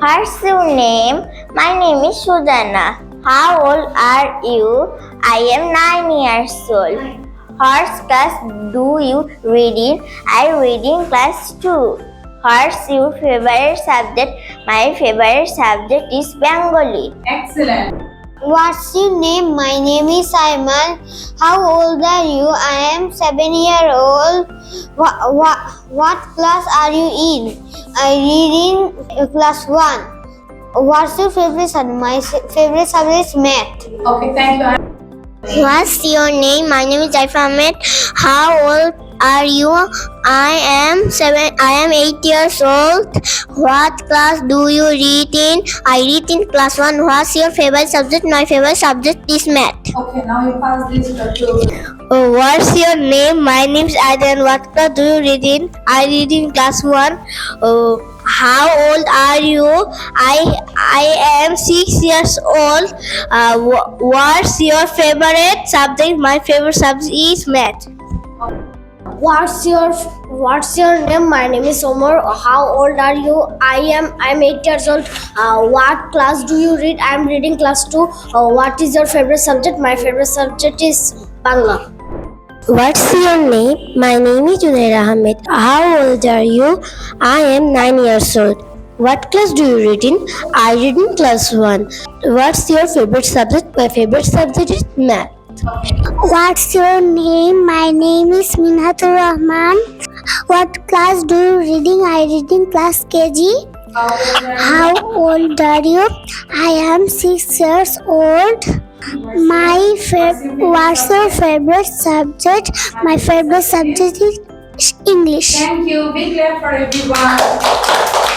What's your name? My name is Sudhana. How old are you? I am 9 years old. What class do you read in? I read in class 2. What's your favorite subject? My favorite subject is Bengali. Excellent. What's your name? My name is Simon. How old are you? I am 7 years old. What class are you in? I read in class 1. What's your favorite subject? My favorite subject is math. Okay, thank you. What's your name? My name is Zaif Ahmed. How old are you? I am 8 years old. What class do you read in? I read in class 1. What's your favorite subject? My favorite subject is math. Okay, now you pass this to What's your name? My name is Adan. What class do you read in? I read in class 1. How old are you? I am 6 years old. What's your favorite subject? My favorite subject is math. What's your name? My name is Omar. How old are you? I'm 8 years old. What class do you read? I'm reading class 2. What is your favorite subject? My favorite subject is Bangla. What's your name? My name is Junaid Ahmed. How old are you? I am 9 years old. What class do you read in? I read in class 1. What's your favorite subject? My favorite subject is math. What's your name? My name is Minatur Rahman. What class do you reading? I reading class KG. How old are you? I am 6 years old. What's your favorite subject? My favorite subject is English. Thank you. Big clap for everyone.